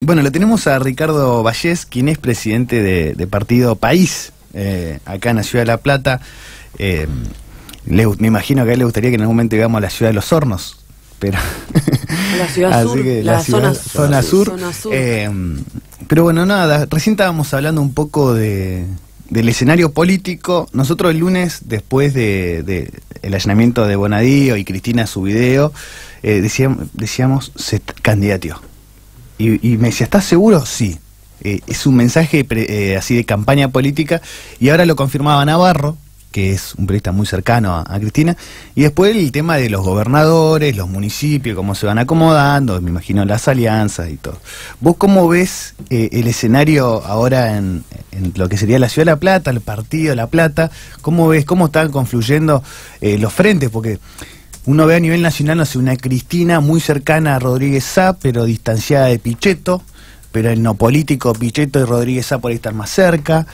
Bueno, lo tenemos a Ricardo Vallés, quien es presidente de Partido País, acá en la Ciudad de La Plata. Me imagino que a él le gustaría que en algún momento llegamos a la Ciudad de los Hornos, pero la ciudad sur, que la zona sur. Pero bueno, nada, recién estábamos hablando un poco del escenario político. Nosotros el lunes, después de el allanamiento de Bonadío y Cristina su video, decíamos se candidateó. Y me decía, ¿estás seguro? Sí. Es un mensaje así de campaña política, y ahora lo confirmaba Navarro, que es un periodista muy cercano a Cristina, y después el tema de los gobernadores, los municipios, cómo se van acomodando, me imagino las alianzas y todo. ¿Vos cómo ves el escenario ahora en lo que sería la Ciudad de La Plata, el partido de La Plata? ¿Cómo ves, cómo están confluyendo los frentes? Porque uno ve a nivel nacional, no sé, una Cristina muy cercana a Rodríguez Sá, pero distanciada de Pichetto, pero en lo político Pichetto y Rodríguez Sá por ahí están más cerca.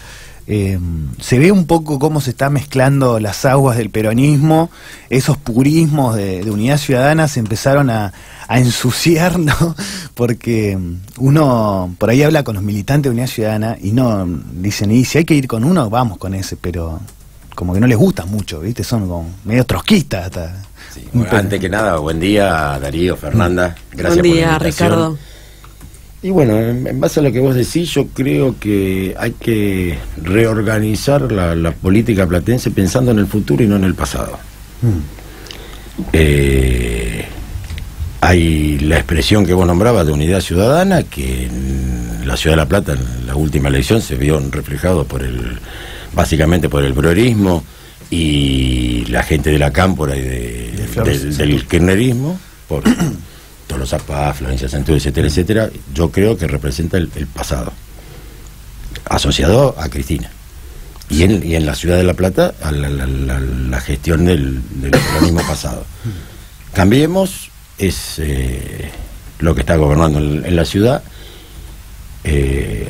Se ve un poco cómo se está mezclando las aguas del peronismo. Esos purismos de Unidad Ciudadana se empezaron a ensuciar, ¿no? Porque uno por ahí habla con los militantes de Unidad Ciudadana y no dicen, y si hay que ir con uno, vamos con ese, pero como que no les gusta mucho, ¿viste? Son como medio trotskistas hasta. Sí, bueno, antes que nada, buen día, Darío, Fernanda. Gracias por la invitación. Buen día, Ricardo. Y bueno, en base a lo que vos decís, yo creo que hay que reorganizar la política platense pensando en el futuro y no en el pasado. Hay la expresión que vos nombrabas de Unidad Ciudadana, que en la Ciudad de La Plata, en la última elección, se vio reflejado básicamente por el peronismo y la gente de la cámpora y del kirchnerismo, por todos los APA, Florencia Santú, etcétera, etcétera. Yo creo que representa el pasado, asociado a Cristina. Y en la Ciudad de La Plata, a la gestión del peronismo pasado. Cambiemos es lo que está gobernando en la ciudad,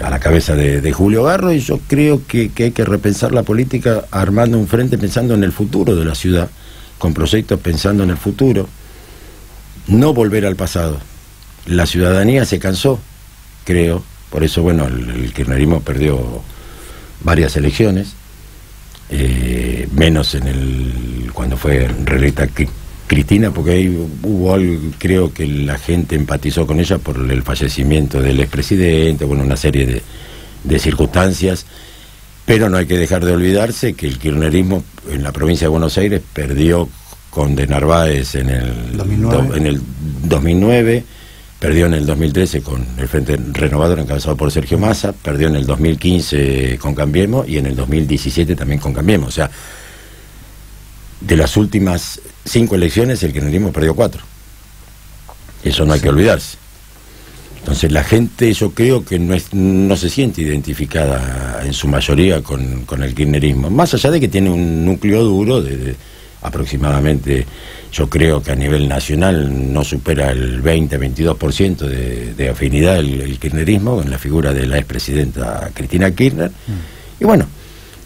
a la cabeza de Julio Garro, y yo creo que hay que repensar la política armando un frente pensando en el futuro de la ciudad, con proyectos pensando en el futuro, no volver al pasado. La ciudadanía se cansó, creo, por eso, bueno, el kirchnerismo perdió varias elecciones, menos cuando fue reelecta Cristina, porque ahí hubo algo, creo que la gente empatizó con ella por el fallecimiento del expresidente, bueno, una serie de circunstancias, pero no hay que dejar de olvidarse que el kirchnerismo en la provincia de Buenos Aires perdió con de Narváez en el 2009, perdió en el 2013 con el Frente Renovador encabezado por Sergio Massa, perdió en el 2015 con Cambiemos y en el 2017 también con Cambiemos. O sea, de las últimas 5 elecciones el kirchnerismo perdió 4. Eso no hay que olvidarse. Entonces la gente, yo creo que no se siente identificada en su mayoría con el kirchnerismo, más allá de que tiene un núcleo duro de aproximadamente, yo creo que a nivel nacional no supera el 20-22% de afinidad el kirchnerismo en la figura de la expresidenta Cristina Kirchner. Y bueno,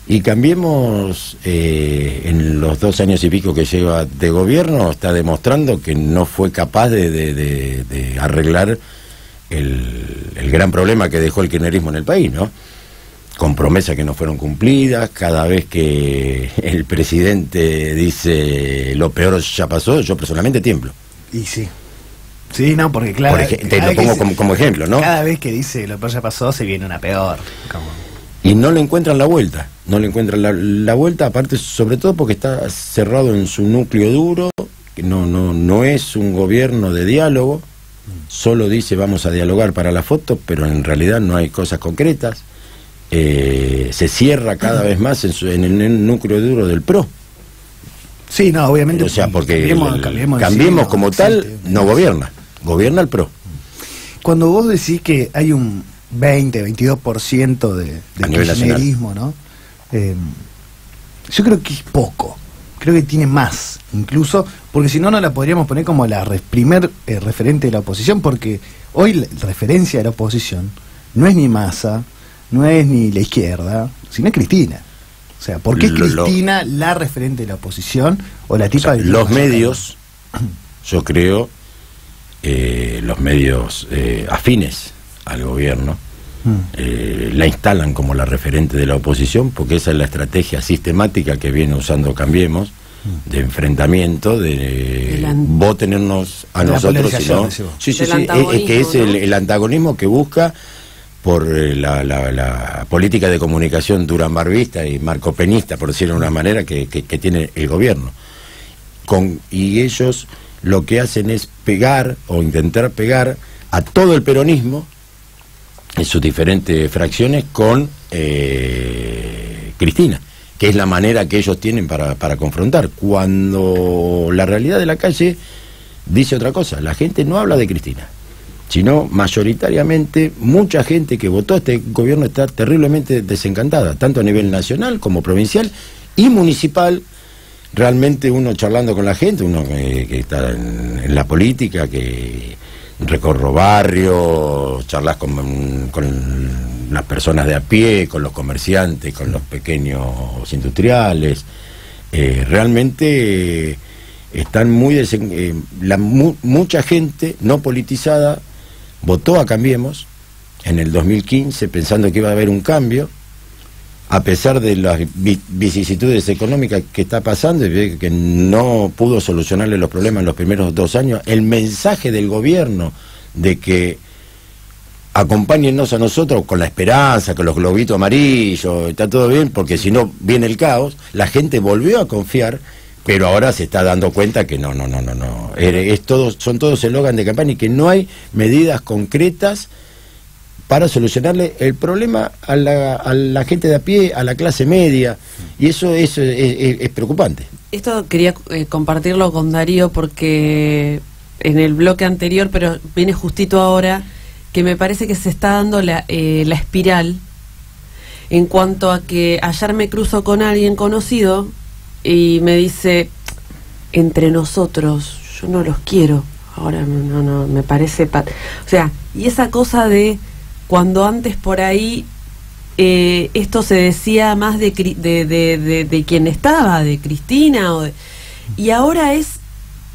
y Cambiemos, en los 2 años y pico que lleva de gobierno, está demostrando que no fue capaz de arreglar el gran problema que dejó el kirchnerismo en el país, ¿no? Con promesas que no fueron cumplidas. Cada vez que el presidente dice lo peor ya pasó, yo personalmente tiemblo. Y sí. Sí, no, porque claro... te lo pongo como ejemplo, ¿no? Cada vez que dice lo peor ya pasó, se viene una peor. Y no le encuentran la vuelta. No le encuentran la vuelta, aparte, sobre todo porque está cerrado en su núcleo duro, que no es un gobierno de diálogo, solo dice vamos a dialogar para la foto, pero en realidad no hay cosas concretas. Se cierra cada vez más en el núcleo duro del PRO. Sí, no, obviamente. O sea, porque Cambiemos como tal no gobierna el PRO. Cuando vos decís que hay un 20-22% de kirchnerismo, ¿no? Yo creo que es poco. Creo que tiene más, incluso, porque si no, no la podríamos poner como la primer referente de la oposición, porque hoy la referencia de la oposición no es ni Massa, no es ni la izquierda, sino es Cristina. O sea, ¿por qué es Cristina la referente de la oposición o la tipa de... Los medios, yo creo, los medios afines al gobierno, la instalan como la referente de la oposición, porque esa es la estrategia sistemática que viene usando Cambiemos, de enfrentamiento, de vos tenernos a nosotros, sino, que es el antagonismo que busca por la política de comunicación durambarvista y marcopenista, por decirlo de una manera, que tiene el gobierno. Y ellos lo que hacen es pegar o intentar pegar a todo el peronismo en sus diferentes fracciones con Cristina, que es la manera que ellos tienen para confrontar, cuando la realidad de la calle dice otra cosa. La gente no habla de Cristina, sino mayoritariamente mucha gente que votó a este gobierno está terriblemente desencantada, tanto a nivel nacional como provincial y municipal. Realmente uno charlando con la gente, uno que está en la política, que recorro barrios, charlas con las personas de a pie, con los comerciantes, con los pequeños industriales, realmente están muy mucha gente no politizada votó a Cambiemos en el 2015 pensando que iba a haber un cambio, a pesar de las vicisitudes económicas que está pasando y que no pudo solucionarle los problemas en los primeros 2 años. El mensaje del gobierno de que acompáñennos a nosotros con la esperanza, con los globitos amarillos, está todo bien, porque si no viene el caos, la gente volvió a confiar, pero ahora se está dando cuenta que no. Son todos eslogan de campaña y que no hay medidas concretas para solucionarle el problema a la gente de a pie, a la clase media, y eso es preocupante. Esto quería compartirlo con Darío porque en el bloque anterior, pero viene justito ahora, que me parece que se está dando la espiral en cuanto a que ayer me cruzo con alguien conocido y me dice, entre nosotros, yo no los quiero, ahora no, me parece... O sea, y esa cosa de... Cuando antes por ahí esto se decía más de quien estaba, de Cristina, y ahora es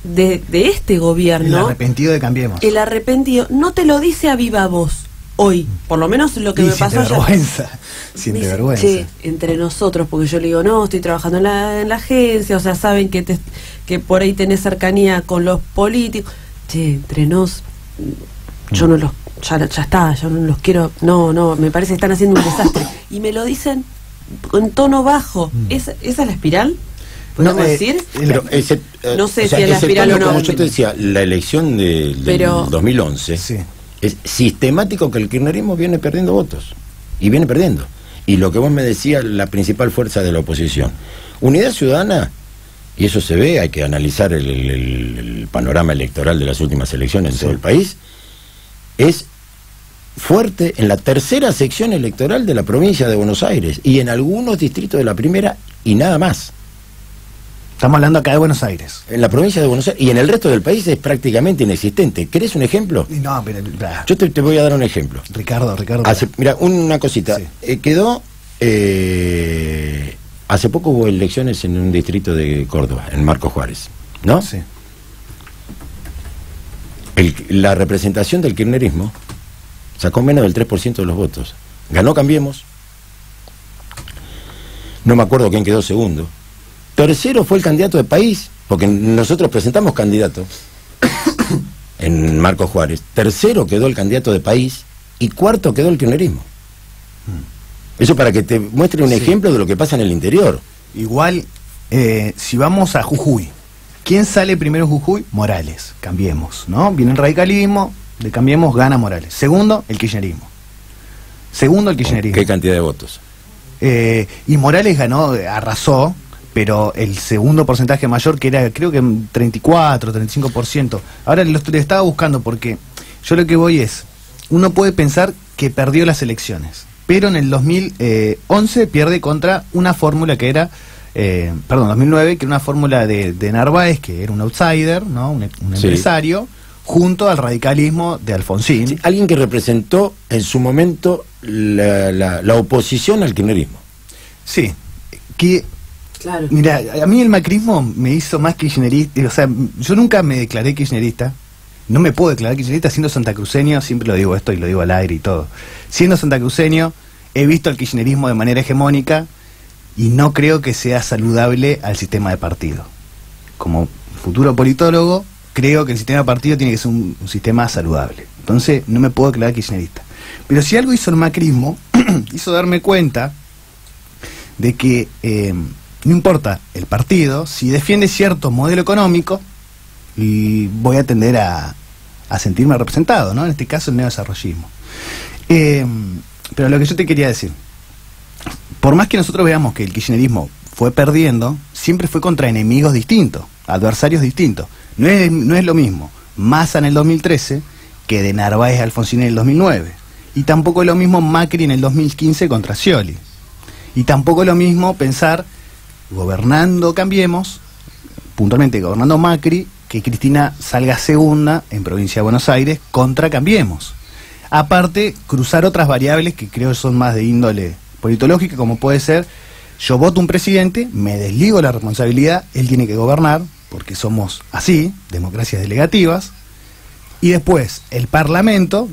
de este gobierno. El arrepentido de Cambiemos. El arrepentido no te lo dice a viva voz hoy, por lo menos lo que me pasó ayer. Sin vergüenza. Che, entre nosotros, porque yo le digo, no, estoy trabajando en la agencia, o sea, saben que por ahí tenés cercanía con los políticos. Che, entre nos, yo no los... Ya está, yo no los quiero, no, me parece que están haciendo un desastre. Y me lo dicen en tono bajo. ¿Esa es la espiral? ¿Podemos decir? No sé si es la espiral o no. Como yo te decía, la elección del 2011 es sistemático que el kirchnerismo viene perdiendo votos. Y viene perdiendo. Y lo que vos me decías, la principal fuerza de la oposición. Unidad Ciudadana, y eso se ve, hay que analizar el panorama electoral de las últimas elecciones en todo el país, es fuerte en la tercera sección electoral de la provincia de Buenos Aires y en algunos distritos de la primera y nada más. Estamos hablando acá de Buenos Aires. En la provincia de Buenos Aires y en el resto del país es prácticamente inexistente. ¿Querés un ejemplo? No, pero... Yo te voy a dar un ejemplo. Ricardo. Mira, una cosita. Quedó... hace poco hubo elecciones en un distrito de Córdoba, en Marcos Juárez, ¿no? Sí. La representación del kirchnerismo sacó menos del 3% de los votos. Ganó Cambiemos. No me acuerdo quién quedó segundo. Tercero fue el candidato de País, porque nosotros presentamos candidato en Marcos Juárez. Tercero quedó el candidato de País y cuarto quedó el kirchnerismo. Eso para que te muestre un ejemplo de lo que pasa en el interior. Igual, si vamos a Jujuy, ¿quién sale primero en Jujuy? Morales, Cambiemos, ¿no? Viene el radicalismo, de Cambiemos gana Morales. Segundo, el kirchnerismo. ¿Qué cantidad de votos? Y Morales ganó, arrasó, pero el segundo porcentaje mayor, que era creo que 34, 35%. Ahora le estaba buscando porque yo lo que voy es, uno puede pensar que perdió las elecciones, pero en el 2011 pierde contra una fórmula que era... 2009, que era una fórmula de Narváez, que era un outsider, ¿no? Un empresario, junto al radicalismo de Alfonsín. Sí, alguien que representó en su momento la oposición al kirchnerismo. Sí, que... Claro. Mira, a mí el macrismo me hizo más kirchnerista, o sea, yo nunca me declaré kirchnerista, no me puedo declarar kirchnerista siendo santacruceño, siempre lo digo esto y lo digo al aire y todo. Siendo santacruceño, he visto el kirchnerismo de manera hegemónica y no creo que sea saludable al sistema de partido. Como futuro politólogo, creo que el sistema de partido tiene que ser un sistema saludable. Entonces, no me puedo declarar kirchnerista. Pero si algo hizo el macrismo, hizo darme cuenta de que no importa el partido, si defiende cierto modelo económico, y voy a tender a sentirme representado, ¿no? En este caso el neodesarrollismo. Pero lo que yo te quería decir, por más que nosotros veamos que el kirchnerismo fue perdiendo, siempre fue contra enemigos distintos, adversarios distintos. No es lo mismo Massa en el 2013 que de Narváez a Alfonsín en el 2009. Y tampoco es lo mismo Macri en el 2015 contra Scioli. Y tampoco es lo mismo pensar, gobernando Cambiemos, puntualmente gobernando Macri, que Cristina salga segunda en Provincia de Buenos Aires contra Cambiemos. Aparte, cruzar otras variables que creo son más de índole politológica, como puede ser, yo voto un presidente, me desligo la responsabilidad, él tiene que gobernar, porque somos así, democracias delegativas, y después el Parlamento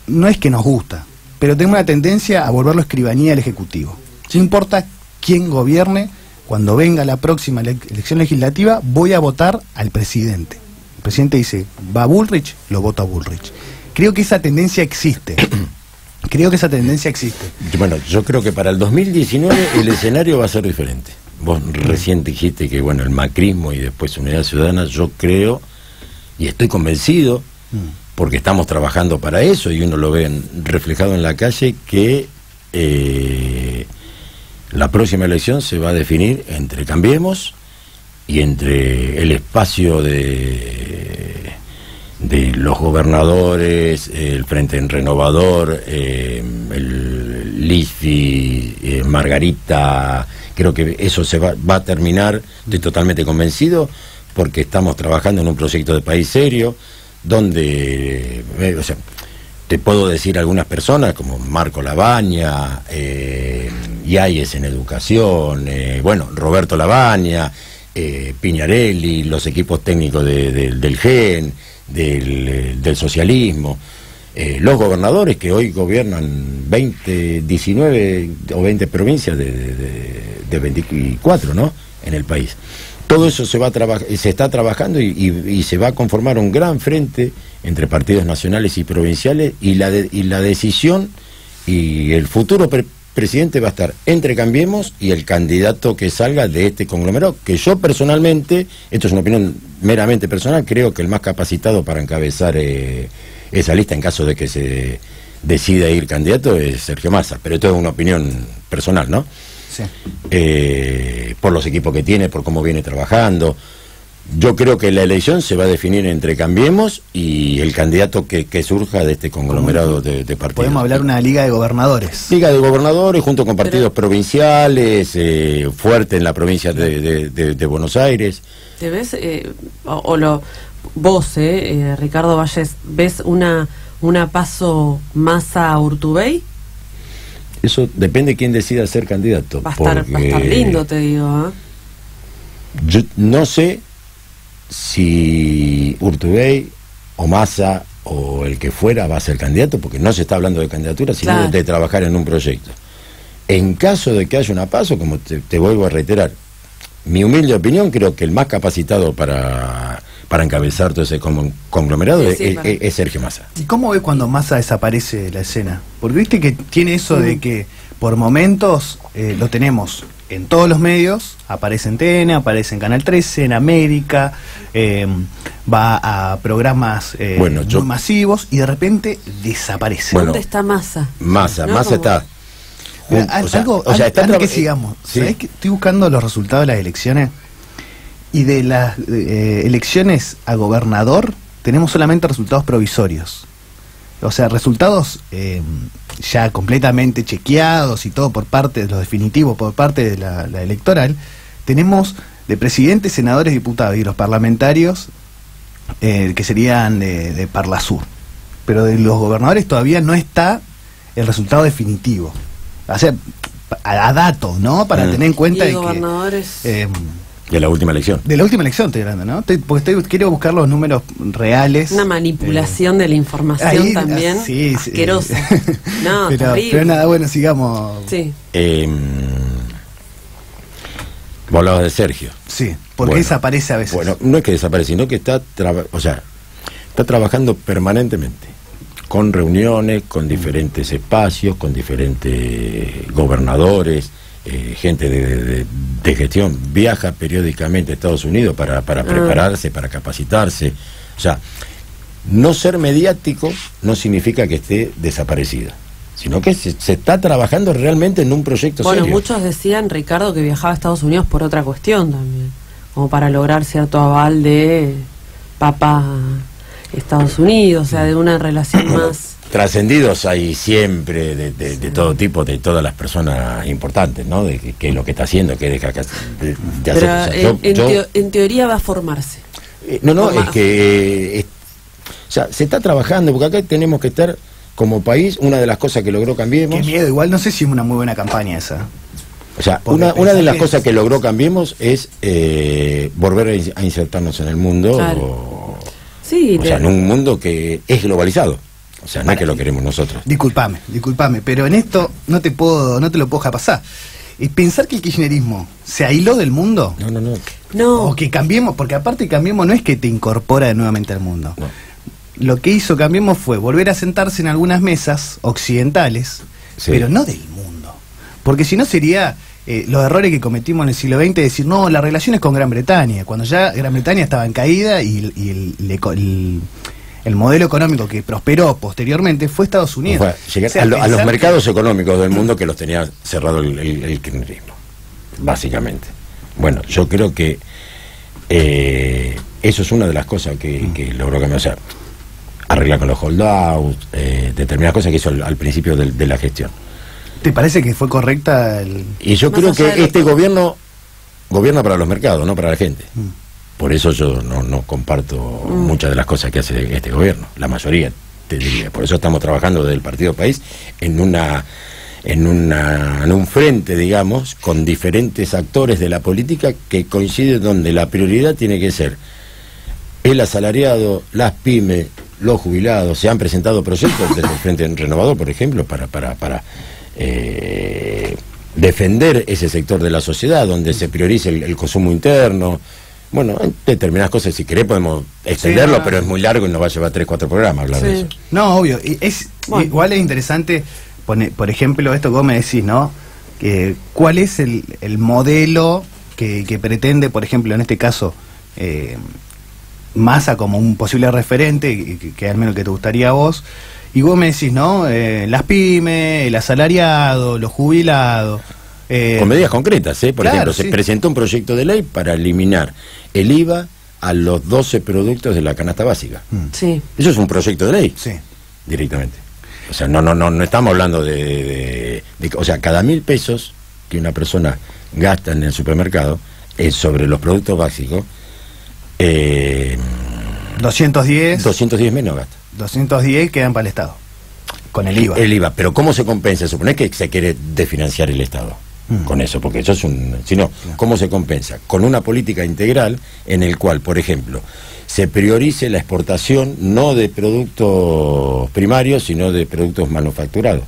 no es que nos gusta, pero tengo una tendencia a volverlo escribanía del Ejecutivo. No importa quién gobierne, cuando venga la próxima elección legislativa, voy a votar al presidente. El presidente dice, va a Bullrich, lo voto a Bullrich. Creo que esa tendencia existe. Bueno, yo creo que para el 2019 el escenario va a ser diferente. Vos recién dijiste que, bueno, el macrismo y después Unidad Ciudadana, yo creo y estoy convencido, porque estamos trabajando para eso y uno lo ve reflejado en la calle, que la próxima elección se va a definir entre Cambiemos y entre el espacio de los gobernadores, el Frente Renovador, el LISFI, Margarita. Creo que eso se va a terminar, estoy totalmente convencido, porque estamos trabajando en un proyecto de país serio, donde, o sea, te puedo decir algunas personas como Marco Labaña, Yáñez en educación, bueno, Roberto Labaña, Piñarelli, los equipos técnicos del GEN, del socialismo, los gobernadores que hoy gobiernan 19 o 20 provincias de 24, ¿no?, en el país. Todo eso se está trabajando y se va a conformar un gran frente entre partidos nacionales y provinciales, y la decisión y el futuro presidente va a estar entre Cambiemos y el candidato que salga de este conglomerado, que yo personalmente, esto es una opinión meramente personal, creo que el más capacitado para encabezar esa lista en caso de que se decida ir candidato es Sergio Massa, pero esto es una opinión personal, ¿no? Sí. Por los equipos que tiene, por cómo viene trabajando. Yo creo que la elección se va a definir entre Cambiemos y el candidato que surja de este conglomerado de partidos. Podemos hablar de una liga de gobernadores. Liga de gobernadores junto con partidos provinciales, fuerte en la provincia de Buenos Aires. ¿Te ves, vos, Ricardo Valles, ves una Paso Massa Urtubey? Eso depende de quién decida ser candidato. Va a estar lindo, te digo. Yo no sé si Urtubey o Massa o el que fuera va a ser candidato, porque no se está hablando de candidatura, sino claro, de trabajar en un proyecto. En caso de que haya una Paso, como te vuelvo a reiterar, mi humilde opinión, creo que el más capacitado para encabezar todo ese conglomerado es Sergio Massa. ¿Y cómo ves cuando Massa desaparece de la escena? Porque viste que tiene eso de que por momentos lo tenemos en todos los medios, aparece en TN, aparece en Canal 13, en América, va a programas muy masivos y de repente desaparece. ¿Dónde está Massa? Massa está... Antes que sigamos, sí. ¿Sabés que estoy buscando los resultados de las elecciones? Y de las elecciones a gobernador tenemos solamente resultados provisorios. O sea, resultados ya completamente chequeados y todo por parte de los definitivos, por parte de la electoral. Tenemos de presidentes, senadores, diputados y los parlamentarios que serían de Parlasur. Pero de los gobernadores todavía no está el resultado definitivo. O sea, a dato, ¿no? Para tener en cuenta y de gobernadores... que... De la última elección. De la última elección estoy hablando, ¿no? Porque quiero buscar los números reales. Una manipulación de la información ahí, también. Sí, asquerosa. No, pero nada, bueno, sigamos. Sí. Vos hablabas de Sergio. Sí, porque Bueno, desaparece a veces. Bueno, no es que desaparece, sino que está trabajando permanentemente, con reuniones, con diferentes espacios, con diferentes gobernadores, gente de gestión. Viaja periódicamente a Estados Unidos para prepararse, para capacitarse. O sea, no ser mediático no significa que esté desaparecida, sino que se está trabajando realmente en un proyecto serio. Bueno, muchos decían, Ricardo, que viajaba a Estados Unidos por otra cuestión también, como para lograr cierto aval de Papa Estados Unidos, o sea, de una relación más... Trascendidos hay siempre de todo tipo, de todas las personas importantes, ¿no? De qué es lo que está haciendo, qué deja de hacer. Pero en teoría va a formarse. Es que o sea, se está trabajando, porque acá tenemos que estar como país. Una de las cosas que logró Cambiemos... Qué miedo, igual no sé si es una muy buena campaña esa. O sea, una de las cosas que logró Cambiemos es volver a insertarnos en el mundo. Claro. Sí, o sea, en un mundo que es globalizado. O sea, no es que lo queremos nosotros. Disculpame, pero en esto no te lo puedo dejar pasar. Y pensar que el kirchnerismo se aisló del mundo. No. O que Cambiemos, porque aparte Cambiemos no es que te incorpora nuevamente al mundo. No. Lo que hizo Cambiemos fue volver a sentarse en algunas mesas occidentales, sí, pero no del mundo. Porque si no sería los errores que cometimos en el siglo XX, decir, no, la relación es con Gran Bretaña, cuando ya Gran Bretaña estaba en caída y el modelo económico que prosperó posteriormente fue Estados Unidos. Llegar a los mercados económicos del mundo que los tenía cerrado el kirchnerismo, básicamente. Bueno, yo creo que eso es una de las cosas que logró cambiar. O sea, arreglar con los holdouts, determinadas cosas que hizo al principio de la gestión. ¿Te parece que fue correcta? Y yo creo que este gobierno gobierna para los mercados, no para la gente. Por eso yo no comparto muchas de las cosas que hace este gobierno, la mayoría, te diría. Por eso estamos trabajando desde el Partido País en un frente, digamos, con diferentes actores de la política que coinciden, donde la prioridad tiene que ser el asalariado, las pymes, los jubilados. Se han presentado proyectos desde el Frente Renovador, por ejemplo, para defender ese sector de la sociedad, donde se priorice el consumo interno. Bueno, determinadas cosas, si querés podemos extenderlo, sí, pero es muy largo y nos va a llevar 3-4 programas hablar de eso. No, obvio. Igual es interesante, por ejemplo, esto que vos me decís, ¿no? ¿Cuál es el modelo que pretende, por ejemplo, en este caso, Massa como un posible referente, que al menos que te gustaría a vos? Y vos me decís, ¿no? Las pymes, el asalariado, los jubilados. Con medidas concretas, por ejemplo, se presentó un proyecto de ley para eliminar el IVA a los 12 productos de la canasta básica. Sí. Eso es un proyecto de ley, sí, directamente. O sea, no estamos hablando de o sea, cada 1.000 pesos que una persona gasta en el supermercado sobre los productos básicos, 210 menos gasta. 210 quedan para el Estado, con el IVA. El IVA, pero ¿cómo se compensa? Supone que se quiere desfinanciar el Estado con eso, porque eso es sino, ¿cómo se compensa? Con una política integral en el cual, por ejemplo, se priorice la exportación no de productos primarios, sino de productos manufacturados.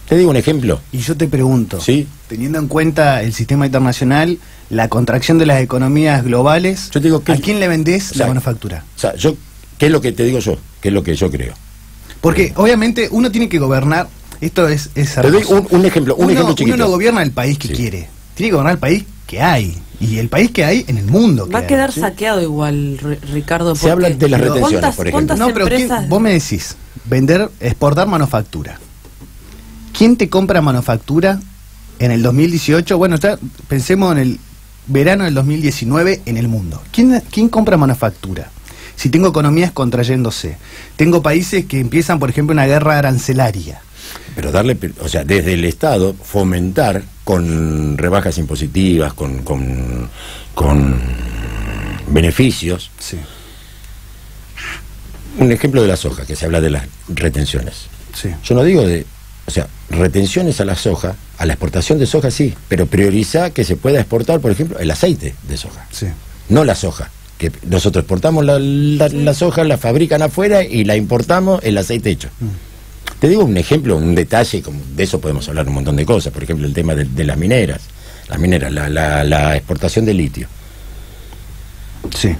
Te digo un ejemplo. Y yo te pregunto, ¿sí?, teniendo en cuenta el sistema internacional, la contracción de las economías globales, yo te digo, ¿a quién le vendés la manufactura? O sea, ¿qué es lo que te digo yo? ¿Qué es lo que yo creo? Porque obviamente uno tiene que gobernar. Esto es te doy un ejemplo, ejemplo chiquito. Uno no gobierna el país que quiere, tiene que gobernar el país que hay, y el país que hay en el mundo. Va a quedar saqueado igual, Ricardo. Se habla de las retenciones, por ejemplo. No, pero vos me decís, exportar manufactura. ¿Quién te compra manufactura en el 2018? Bueno, pensemos en el verano del 2019 en el mundo. ¿Quién compra manufactura? Si tengo economías contrayéndose, tengo países que empiezan, por ejemplo, una guerra arancelaria. Pero o sea, desde el Estado, fomentar con rebajas impositivas, con beneficios. Sí. Un ejemplo de la soja, que se habla de las retenciones. Sí. Yo no digo o sea, retenciones a la soja A la exportación de soja sí, pero prioriza que se pueda exportar, por ejemplo, el aceite de soja, Sí. no la soja. Que nosotros exportamos la soja, la fabrican afuera y la importamos el aceite hecho. Te digo un ejemplo, un detalle, como de eso podemos hablar un montón de cosas, por ejemplo el tema de las mineras, la exportación de litio. Sí.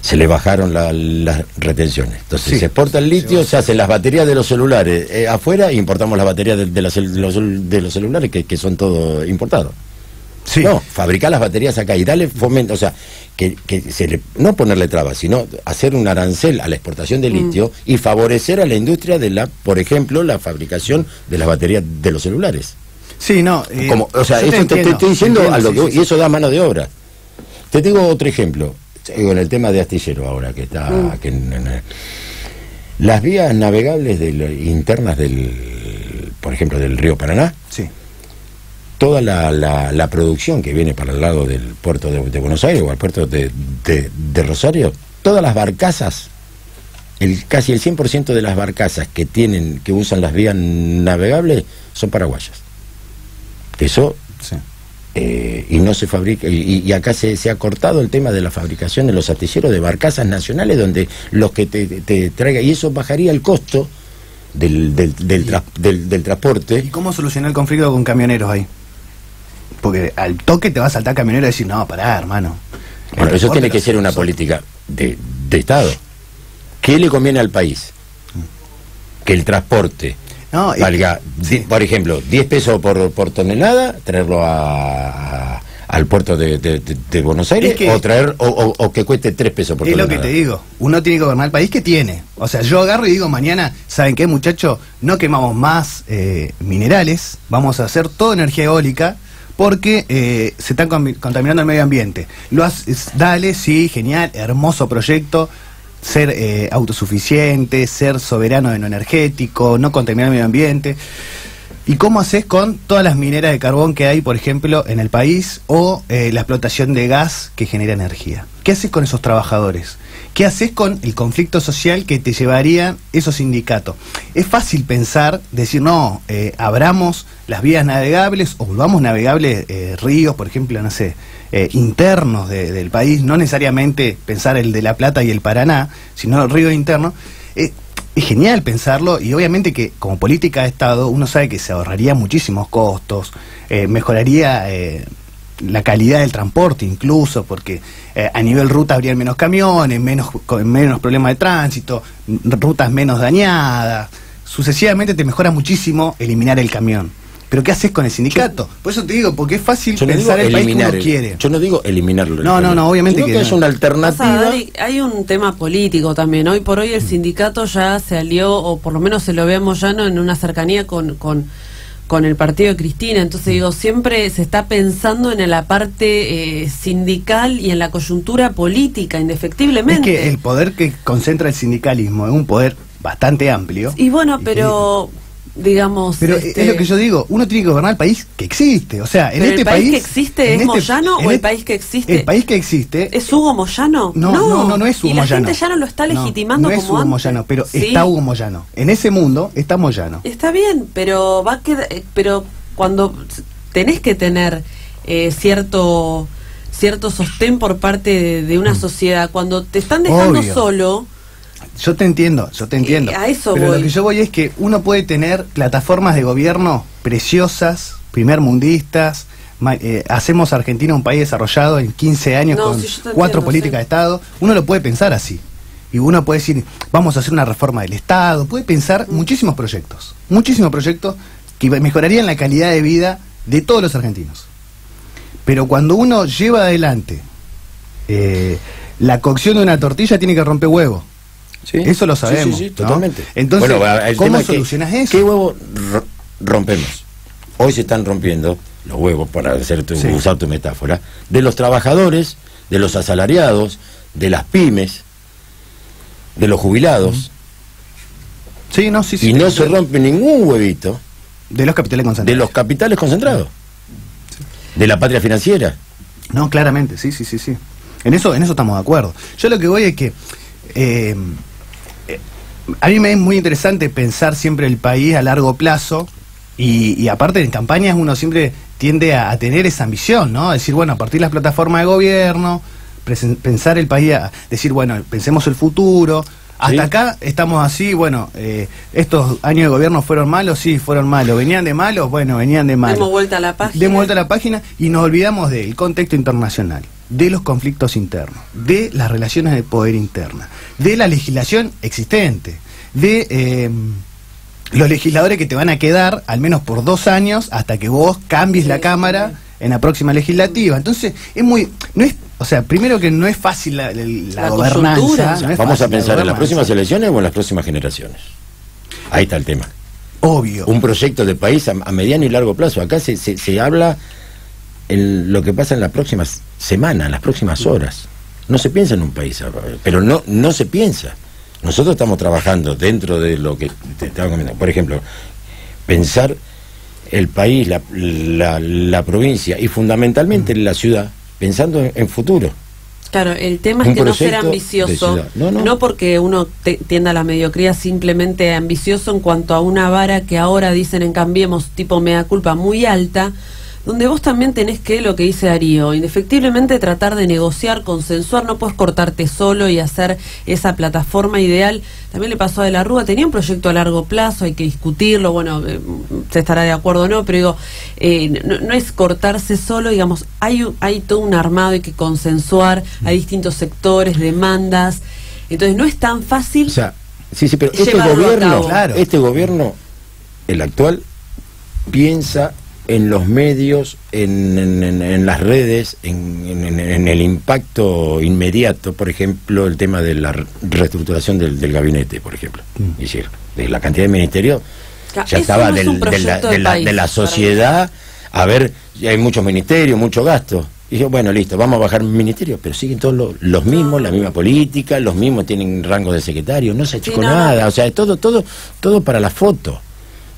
Se le bajaron las retenciones. Entonces Sí. se exporta el litio, se hacen las baterías de los celulares afuera e importamos las baterías de los celulares que son todo importados. Sí. No, fabricar las baterías acá y darle fomento, o sea, no ponerle trabas, sino hacer un arancel a la exportación de litio y favorecer a la industria por ejemplo, la fabricación de las baterías de los celulares. Sí, no. O sea, eso te estoy diciendo a lo que y eso da mano de obra. Te digo otro ejemplo, con el tema de Astillero ahora, que está... las vías navegables internas por ejemplo, del río Paraná, Sí. toda la producción que viene para el lado del puerto de Buenos Aires o al puerto de Rosario, todas las barcazas, casi el 100% de las barcazas que usan las vías navegables son paraguayas. Eso, Sí. y no se fabrica, y acá se ha cortado el tema de la fabricación de los astilleros de barcazas nacionales, donde los que te traiga, y eso bajaría el costo del transporte. ¿Y cómo solucionar el conflicto con camioneros ahí? Porque al toque te va a saltar camionero y decir, no, pará, hermano. Bueno, eso tiene que ser una política de Estado. ¿Qué le conviene al país? Que el transporte valga, por ejemplo, 10 pesos por tonelada, traerlo al puerto de Buenos Aires, o que cueste 3 pesos por tonelada. Es lo que te digo, uno tiene que gobernar el país que tiene. O sea, yo agarro y digo mañana, ¿saben qué, muchachos? No quemamos más minerales, vamos a hacer toda energía eólica, porque se está contaminando el medio ambiente. Dale, sí, genial, hermoso proyecto, ser autosuficiente, ser soberano en lo energético, no contaminar el medio ambiente. ¿Y cómo haces con todas las mineras de carbón que hay, por ejemplo, en el país, o la explotación de gas que genera energía? ¿Qué haces con esos trabajadores? ¿Qué haces con el conflicto social que te llevarían esos sindicatos? Es fácil pensar, decir, no, abramos las vías navegables o volvamos navegables ríos, por ejemplo, no sé, internos del país, no necesariamente pensar el de La Plata y el Paraná, sino el río interno. Es genial pensarlo, y obviamente que como política de Estado uno sabe que se ahorraría muchísimos costos, mejoraría la calidad del transporte incluso, porque a nivel ruta habría menos camiones, menos problemas de tránsito, rutas menos dañadas, sucesivamente te mejora muchísimo eliminar el camión. ¿Pero qué haces con el sindicato? Por eso te digo, porque es fácil pensar el país que uno quiere. Yo no digo eliminarlo. No, obviamente que es una alternativa. Hay un tema político también. Hoy por hoy el sindicato ya se alió, o por lo menos se lo vemos ya, ¿no?, en una cercanía con el partido de Cristina. Entonces digo, siempre se está pensando en la parte sindical y en la coyuntura política, indefectiblemente. Es que el poder que concentra el sindicalismo es un poder bastante amplio. Y bueno, pero... digamos, pero es lo que yo digo, uno tiene que gobernar el país que existe, o sea, en este país... ¿El país que existe es Moyano o el país que existe? El país que existe... ¿Es Hugo Moyano? No es Hugo Moyano. Y la gente ya no lo está legitimando no como es Hugo antes. Moyano, pero Sí. está Hugo Moyano. En ese mundo está Moyano. Está bien, pero va a quedar, pero cuando tenés que tener cierto sostén por parte de una sociedad, cuando te están dejando solo... Yo te entiendo. A eso pero voy. lo que yo voy es que uno puede tener plataformas de gobierno preciosas, primermundistas, hacemos a Argentina un país desarrollado en 15 años con 4 políticas de Estado. Uno lo puede pensar así. Y uno puede decir, vamos a hacer una reforma del Estado. Puede pensar muchísimos proyectos que mejorarían la calidad de vida de todos los argentinos. Pero cuando uno lleva adelante la cocción de una tortilla, tiene que romper huevo. Sí, eso lo sabemos. Sí, totalmente. Entonces, bueno, ¿cómo solucionas eso? ¿Qué huevo rompemos? Hoy se están rompiendo los huevos, para usar tu metáfora, de los trabajadores, de los asalariados, de las pymes, de los jubilados. Sí, no se rompe ningún huevito de los capitales concentrados. De los capitales concentrados. De la patria financiera. No, claramente, sí. En eso estamos de acuerdo. Yo lo que voy es que a mí me es muy interesante pensar siempre el país a largo plazo Y aparte en campañas uno siempre tiende a tener esa ambición, ¿no? Decir, bueno, a partir de las plataformas de gobierno, pensar el país, decir, bueno, pensemos el futuro. Hasta acá estamos así, bueno, estos años de gobierno fueron malos, sí, fueron malos. ¿Venían de malos? Bueno, venían de malos. Demos vuelta a la página. Demos vuelta a la página y nos olvidamos del contexto internacional, de los conflictos internos, de las relaciones de poder internas, de la legislación existente, de los legisladores que te van a quedar al menos por 2 años hasta que vos cambies la Cámara en la próxima legislativa. Entonces, no es, o sea, primero que no es fácil la gobernanza. No es Vamos fácil a pensar en las próximas elecciones o en las próximas generaciones. Ahí está el tema. Obvio. Un proyecto de país a mediano y largo plazo. Acá se habla en lo que pasa en las próximas semanas, en las próximas horas. No se piensa en un país, pero no se piensa. Nosotros estamos trabajando dentro de lo que te estaba comentando. Por ejemplo, pensar el país, la provincia y fundamentalmente la ciudad, pensando en futuro. Claro, el tema es que no ser ambicioso, no porque uno tienda a la mediocridad, simplemente ambicioso en cuanto a una vara que ahora dicen en Cambiemos, tipo mea culpa, muy alta, donde vos también tenés que, lo que dice Darío, indefectiblemente tratar de negociar, consensuar, no puedes cortarte solo y hacer esa plataforma ideal. También le pasó a De la Rúa, tenía un proyecto a largo plazo, hay que discutirlo, bueno, se estará de acuerdo o no, pero digo, no es cortarse solo, digamos, hay todo un armado, hay que consensuar, hay distintos sectores, demandas, entonces no es tan fácil. O sea, sí, pero este gobierno, el actual, piensa en los medios, en las redes, en el impacto inmediato, por ejemplo, el tema de la reestructuración del gabinete, por ejemplo. Es decir, de la cantidad de ministerios, ya estaba de la sociedad, a ver, hay muchos ministerios, mucho gasto. Y yo, bueno, listo, vamos a bajar ministerios, pero siguen todos los mismos, la misma política, los mismos tienen rango de secretario, no se ha hecho nada, o sea, todo para la foto.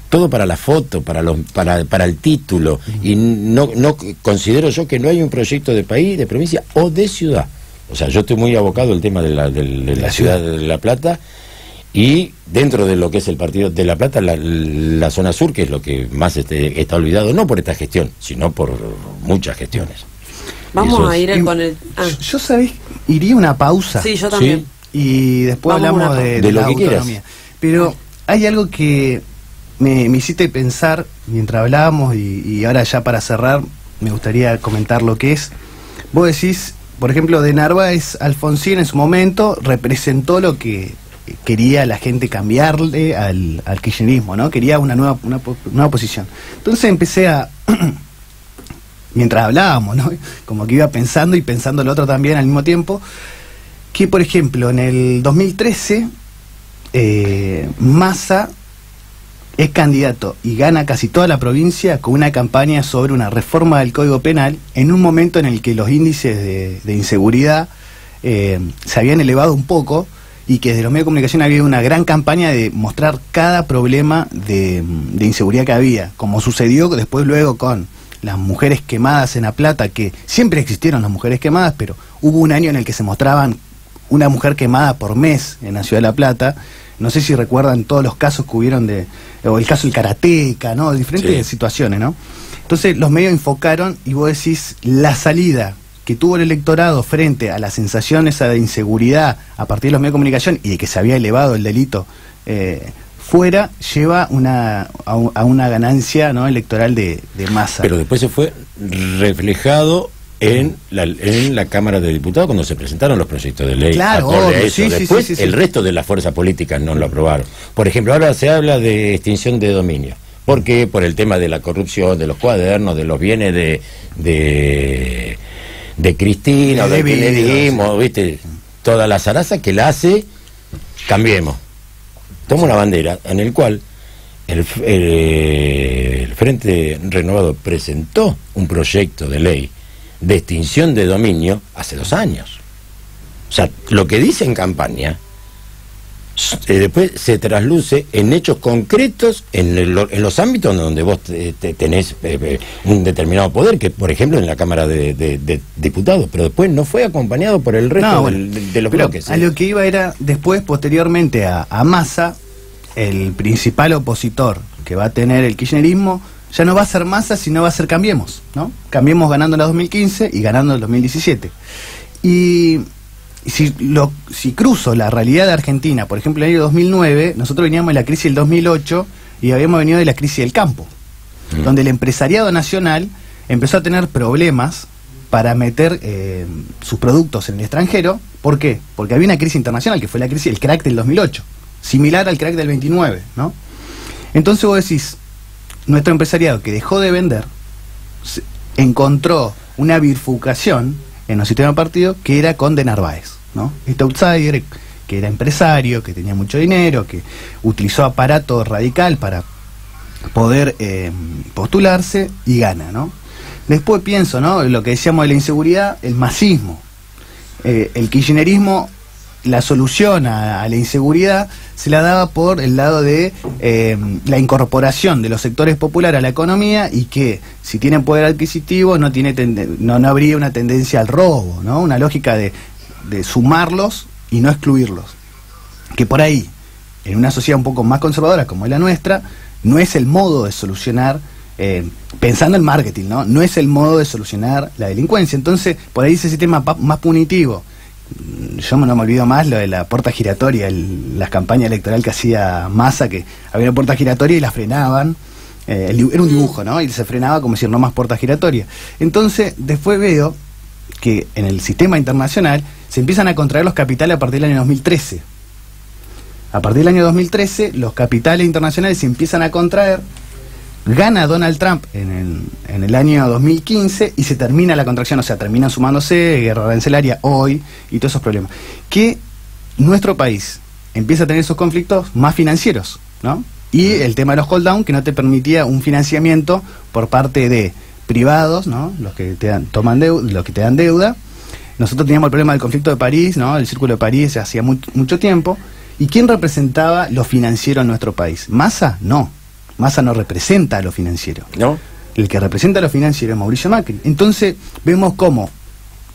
Todo para la foto, para el título, y no considero yo que no hay un proyecto de país, de provincia o de ciudad. O sea, yo estoy muy abocado al tema de la ciudad de La Plata, y dentro de lo que es el partido de La Plata, la zona sur, que es lo que más está olvidado, no por esta gestión, sino por muchas gestiones. Vamos a ir con el... Yo, ¿sabés? Iría una pausa. Sí, yo también. ¿Sí? Y después hablamos de la autonomía. Pero hay algo que me hiciste pensar mientras hablábamos, y ahora ya para cerrar me gustaría comentar lo que es. Vos decís, por ejemplo, de Narváez, Alfonsín en su momento representó lo que quería la gente cambiarle al kirchnerismo, ¿no? Quería una nueva posición. Entonces empecé a mientras hablábamos, ¿no? Como que iba pensando y pensando lo otro también al mismo tiempo, que por ejemplo en el 2013 Massa es candidato y gana casi toda la provincia con una campaña sobre una reforma del Código Penal en un momento en el que los índices de inseguridad se habían elevado un poco, y que desde los medios de comunicación había una gran campaña de mostrar cada problema de inseguridad que había, como sucedió después luego con las mujeres quemadas en La Plata, que siempre existieron las mujeres quemadas, pero hubo un año en el que se mostraban una mujer quemada por mes en la ciudad de La Plata. No sé si recuerdan todos los casos que hubieron o el caso del karateca, ¿no? Diferentes situaciones, ¿no? Entonces los medios enfocaron, y vos decís, la salida que tuvo el electorado frente a la sensación esa de inseguridad a partir de los medios de comunicación y de que se había elevado el delito fuera, lleva a una ganancia, ¿no?, electoral de Massa. Pero después se fue reflejado en la Cámara de Diputados cuando se presentaron los proyectos de ley. Claro, después el resto de las fuerzas políticas no lo aprobaron. Por ejemplo, ahora se habla de extinción de dominio. ¿Por qué? Por el tema de la corrupción, de los cuadernos, de los bienes de Cristina, del kirchnerismo, ¿viste? Toda la zaraza que la hace Cambiemos. Toma una bandera en el cual el Frente Renovado presentó un proyecto de ley de extinción de dominio hace 2 años. O sea, lo que dice en campaña después se trasluce en hechos concretos en los ámbitos donde vos tenés un determinado poder, que por ejemplo en la Cámara de Diputados, pero después no fue acompañado por el resto de los bloques. A lo que iba era después, posteriormente a Massa, el principal opositor que va a tener el kirchnerismo ya no va a ser Massa, sino va a ser Cambiemos, ¿no? Cambiemos ganando en la 2015 y ganando en el 2017. Y si cruzo la realidad de Argentina, por ejemplo, en el año 2009, nosotros veníamos de la crisis del 2008 y habíamos venido de la crisis del campo, donde el empresariado nacional empezó a tener problemas para meter sus productos en el extranjero. ¿Por qué? Porque había una crisis internacional, que fue la crisis, el crack del 2008, similar al crack del 29, ¿no? Entonces vos decís, nuestro empresariado que dejó de vender encontró una bifurcación en los sistemas de partido que era con De Narváez, ¿no? Este outsider que era empresario, que tenía mucho dinero, que utilizó aparato radical para poder postularse y gana, ¿no? Después pienso, ¿no? Lo que decíamos de la inseguridad, el masismo, el kirchnerismo, la solución a la inseguridad se la daba por el lado de la incorporación de los sectores populares a la economía, y que si tienen poder adquisitivo no habría una tendencia al robo, ¿no? Una lógica de sumarlos y no excluirlos, que por ahí en una sociedad un poco más conservadora como es la nuestra no es el modo de solucionar, pensando en marketing, no es el modo de solucionar la delincuencia. Entonces por ahí ese sistema más punitivo. Yo no me olvido más lo de la puerta giratoria, las campañas electorales que hacía Massa, que había una puerta giratoria y la frenaban, era un dibujo, ¿no? Y se frenaba como decir, no más puerta giratoria. Entonces después veo que en el sistema internacional se empiezan a contraer los capitales a partir del año 2013. A partir del año 2013 los capitales internacionales se empiezan a contraer. Gana Donald Trump en el año 2015 y se termina la contracción, o sea, terminan sumándose guerra arancelaria hoy y todos esos problemas. Que nuestro país empieza a tener esos conflictos más financieros, ¿no? Y el tema de los hold down, que no te permitía un financiamiento por parte de privados, ¿no? Los que te dan deuda. Nosotros teníamos el problema del conflicto de París, ¿no? El Círculo de París hacía mucho tiempo. ¿Y quién representaba lo financiero en nuestro país? ¿Massa? No. Massa no representa a lo financiero. ¿No? El que representa a lo financiero es Mauricio Macri. Entonces vemos cómo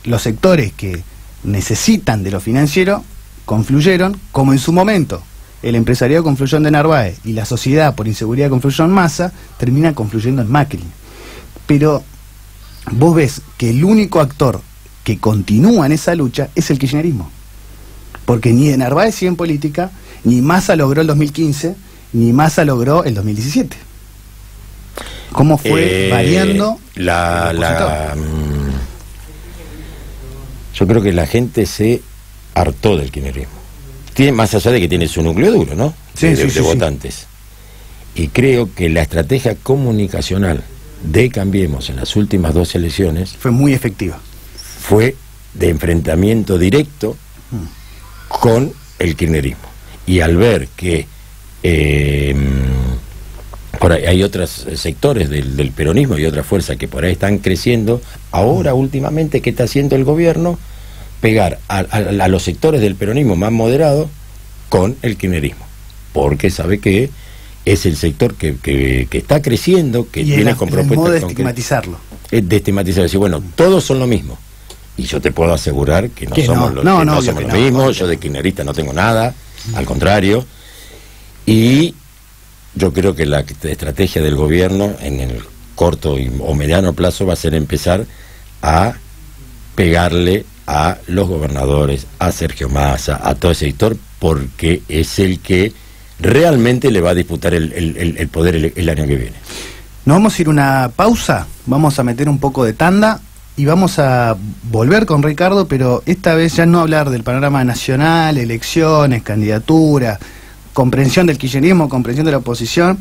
los sectores que necesitan de lo financiero confluyeron, como en su momento el empresariado confluyó en De Narváez y la sociedad por inseguridad confluyó en Massa, termina confluyendo en Macri. Pero vos ves que el único actor que continúa en esa lucha es el kirchnerismo. Porque ni De Narváez sigue en política, ni Massa logró el 2015, ni Massa logró el 2017. ¿Cómo fue variando? Yo creo que la gente se hartó del kirchnerismo. Más allá de que tiene su núcleo duro, ¿no? Sí, de votantes. Y creo que la estrategia comunicacional de Cambiemos en las últimas 2 elecciones fue muy efectiva. Fue de enfrentamiento directo con el kirchnerismo. Y al ver que por ahí hay otros sectores del peronismo y otras fuerzas que por ahí están creciendo, ahora últimamente, ¿qué está haciendo el gobierno? Pegar a los sectores del peronismo más moderados con el kirchnerismo, porque sabe que es el sector que está creciendo, que viene con propuestas concretas. De estigmatizarlo. De estigmatizar, decir, bueno, todos son lo mismo. Y yo te puedo asegurar que no somos lo mismo. Yo de kirchnerista no tengo nada, al contrario. Y yo creo que la estrategia del gobierno en el corto o mediano plazo va a ser empezar a pegarle a los gobernadores, a Sergio Massa, a todo ese sector, porque es el que realmente le va a disputar el poder el año que viene. Nos vamos a ir una pausa, vamos a meter un poco de tanda y vamos a volver con Ricardo, pero esta vez ya no hablar del panorama nacional, elecciones, candidaturas, comprensión del kirchnerismo, comprensión de la oposición,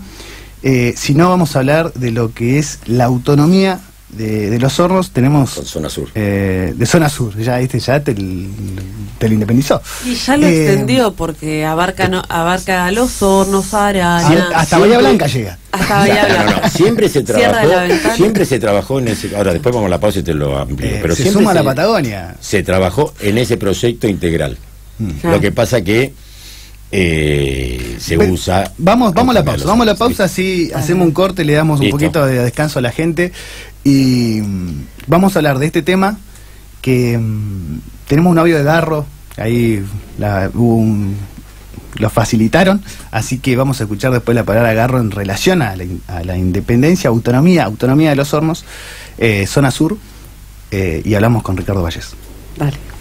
sino vamos a hablar de lo que es la autonomía de los hornos. Tenemos zona sur, de zona sur, ya te lo independizó y ya lo extendió, porque abarca a Los Hornos, Araña, hasta Bahía Blanca llega, hasta Bahía Blanca. No, siempre se trabajó en ese. Ahora después vamos a la pausa y te lo amplío, pero se suma a la Patagonia, se trabajó en ese proyecto integral. Lo que pasa que se usa. Vamos a la pausa, así hacemos un corte, le damos un poquito de descanso a la gente y vamos a hablar de este tema que tenemos un audio de Garro, ahí hubo lo facilitaron, así que vamos a escuchar después la palabra Garro en relación a la independencia, autonomía de los hornos, zona sur, y hablamos con Ricardo Valles. Dale.